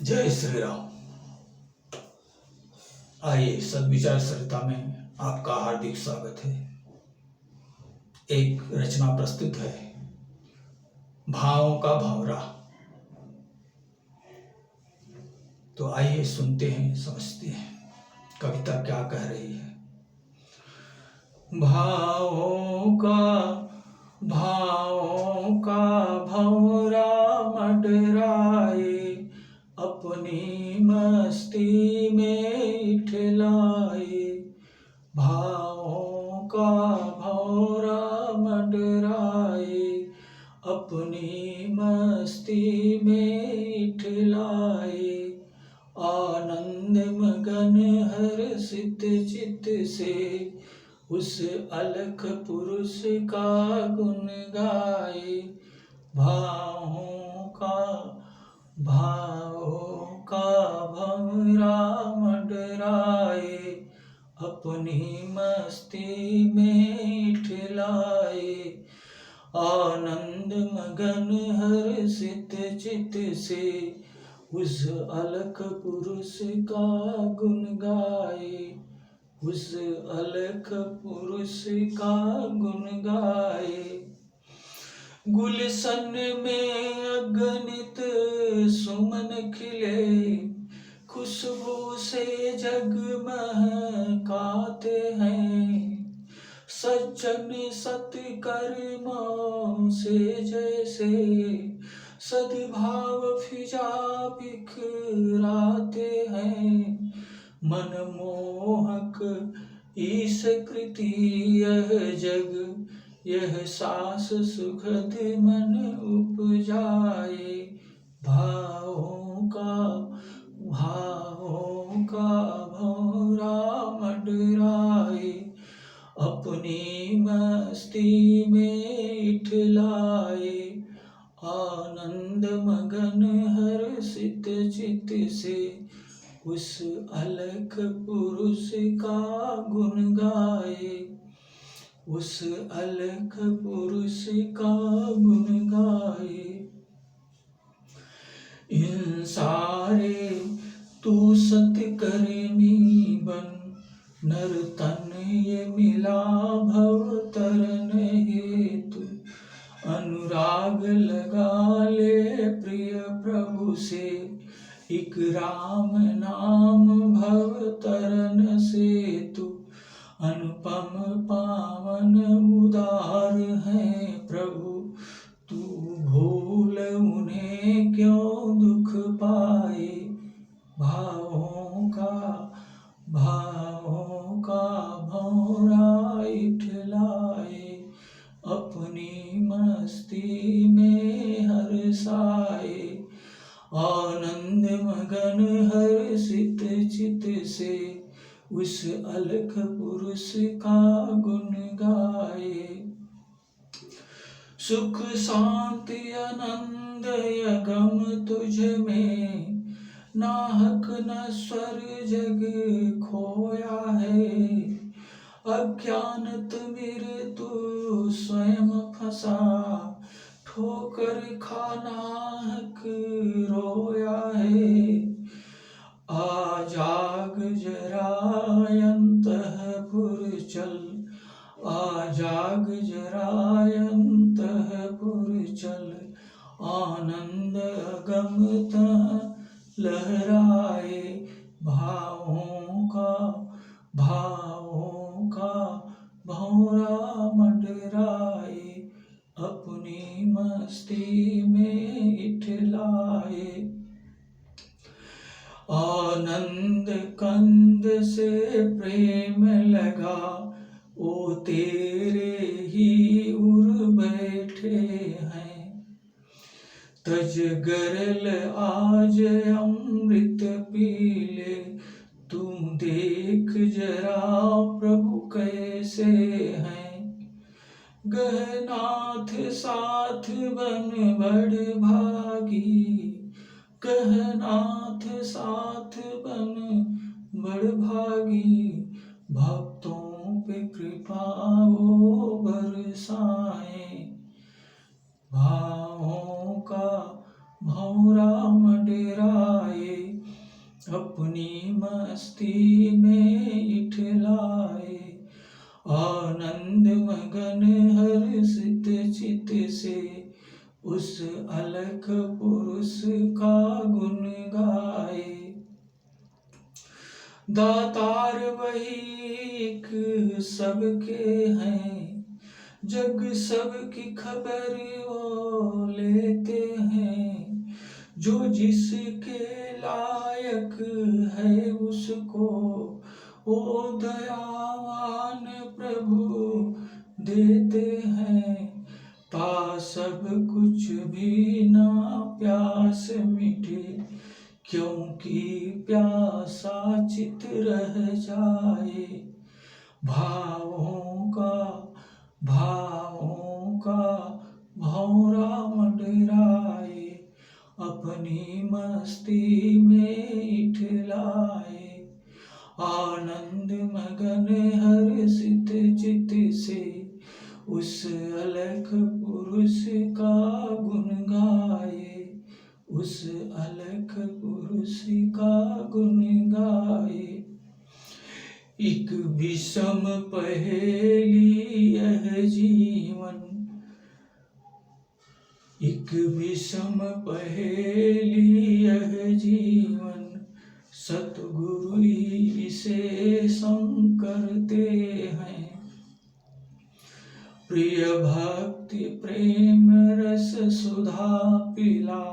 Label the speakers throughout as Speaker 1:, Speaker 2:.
Speaker 1: जय श्री राम। आइए सद्विचार सरिता में आपका हार्दिक स्वागत है। एक रचना प्रस्तुत है, भावों का भंवरा। तो आइए सुनते हैं, समझते हैं कविता क्या कह रही है। भावों का भंवरा मंडराए, अपनी मस्ती में इठलाए। भावों का भंवरा मंडराए, अपनी मस्ती में इठलाए। आनंद मगन हर्षित चित्त से उस अलख पुरुष का गुण गाए। भावों का भंवरा मंडराए, अपनी मस्ती में इठलाए। आनंद मगन हर्षित चित्त से उस अलख पुरुष का गुण गाए। उस अलख पुरुष का गुण गाए। गुलशन में अगणित सुमन खिले, खुशबू से जगमगाते हैं। सज्जन सत्कर्मों से जैसे सद्भाव फिजा बिखराते हैं। मनमोहक ईश कृति यह जग, यह सास सुखद मन उपजाए। भावों का भंवरा मंडराए, अपनी मस्ती में इठलाए। आनंद मगन हर्षित चित्त से उस अलख पुरुष का गुण गाए। उस अलख पुरुष का गुण गाए। इन सारे तू सत्कर्मी बन, नर तन ये मिला भव तरन हेतु। अनुराग लगा ले प्रिय प्रभु से, इक राम नाम भव तरन सेतु। अनुपम पावन उदार है प्रभु, तू भूल उन्हें क्यों दुख पाए। भावों का भंवरा इठलाए, अपनी मस्ती में हर्षाए। आनंद मगन हर्षित चित्त से उस अलख पुरुष का गुण गाए। सुख शांति आनंद यगम तुझ में, नाहक नश्वर जग खोया है। अज्ञानत मृत्यु स्वयं फंसा, ठोकर खानाहक रोया है। आ जाग जरा अंतःपुर चल, आ जाग जरा अंतःपुर चल। आनंद अगम लहराए। भावों का भंवरा मंडराए, अपनी मस्ती में इठलाए। आनंद कंद से प्रेम लगा, ओ तेरे ही उर बैठे हैं। तज गरल आज अमृत पीले, तुम देख जरा प्रभु कैसे हैं। गहनाथ साथ बन बड़ भागी, गहनाथ साथ बन बड़ भागी। भक्तों पे कृपा वो बरसाए। भावों का भंवरा मंडराए, मस्ती में इठलाए, आनंद मगन हर्षित चित से उस अलख पुरुष का गुण गाए। दातार वही एक सबके हैं, जग सबकी खबर वो लेते हैं, जो जिसके लायक है उसको वो दयावान प्रभु देते हैं। पा सब कुछ भी ना प्यास मिटे, क्योंकि प्यासा चित रह जाए। भावों का भौरा मंडराए, अपनी मस्ती में इठलाए, आनंद मगन हर्षित चित से उस अलख पुरुष का गुण गाए, उस अलख पुरुष का गुण गाए। एक विषम पहेली यह जीवन, एक विषम पहेली यह जीवन, सतगुरु ही इसे सम करते हैं। प्रिय भक्ति प्रेम रस सुधा पिला,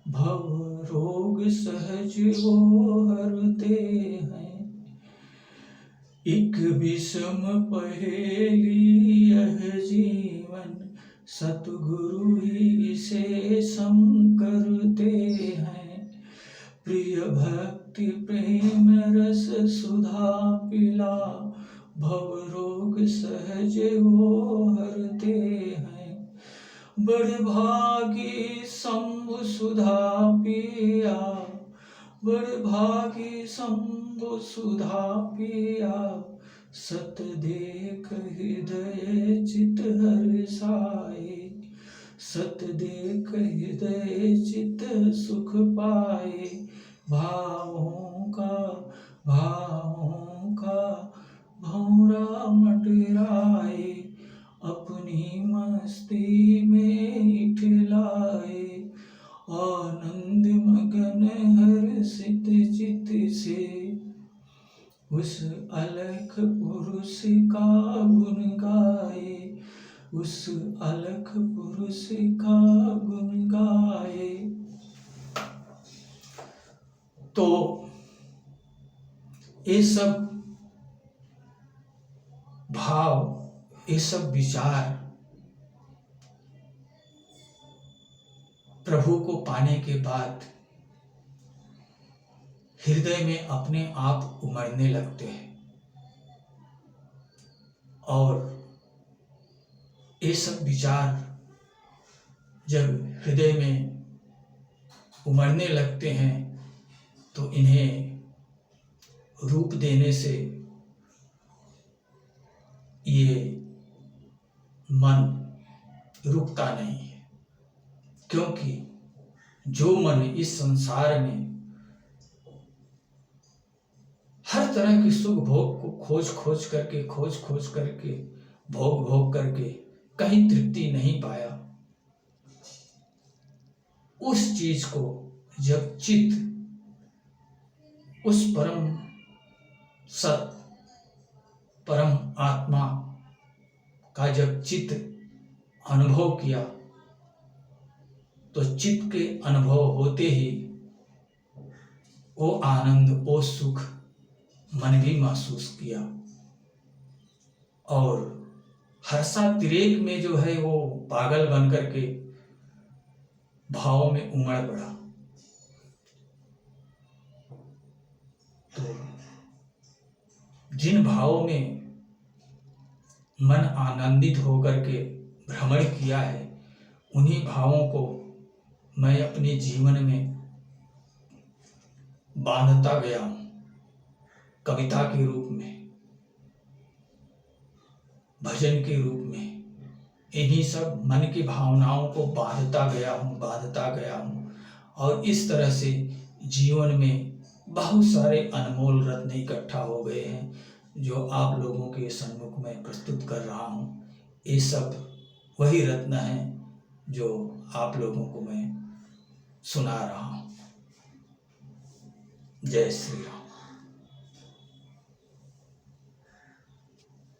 Speaker 1: भव रोग सहज वो हरते हैं। एक विषम पहेली यह जीवन, सतगुरु ही इसे सम करते हैं। प्रिय भक्ति प्रेम रस सुधा पिला, भव रोग सहज वो हरते हैं। बड़भागी शंभु सुधा पिया, बड़भागी शंभु सुधा पिया, सत देख हृदय चित हर्षाए, सत देख हृदय चित सुख पाए। भावों का भौरा मंडराए, अपनी मस्ती में इठलाए, आनंद मगन हर्षित चित से उस अलख पुरुष का गुण गाए, उस अलख पुरुष का गुण गाए। तो ये सब भाव, ये सब विचार प्रभु को पाने के बाद हृदय में अपने आप उमड़ने लगते हैं, और ये सब विचार जब हृदय में उमड़ने लगते हैं तो इन्हें रूप देने से ये मन रुकता नहीं है, क्योंकि जो मन इस संसार में हर तरह के सुख भोग को खोज खोज करके भोग करके कहीं तृप्ति नहीं पाया, उस चीज को जब चित्त उस परम सत परम आत्मा का जब चित्त अनुभव किया, तो चित्त के अनुभव होते ही वो आनंद, वो सुख मन भी महसूस किया, और हर्षातिरेक में जो है वो पागल बन करके भाव में उमड़ पड़ा। तो जिन भावों में मन आनंदित होकर के भ्रमण किया है, उन्हीं भावों को मैं अपने जीवन में बांधता गया हूँ, कविता के रूप में, भजन के रूप में। इन्हीं सब मन की भावनाओं को बांधता गया हूँ, और इस तरह से जीवन में बहुत सारे अनमोल रत्न इकट्ठा हो गए हैं जो आप लोगों के सम्मुख में प्रस्तुत कर रहा हूँ। ये सब वही रत्न हैं जो आप लोगों को मैं सुना रहा हूँ। जय श्री राम।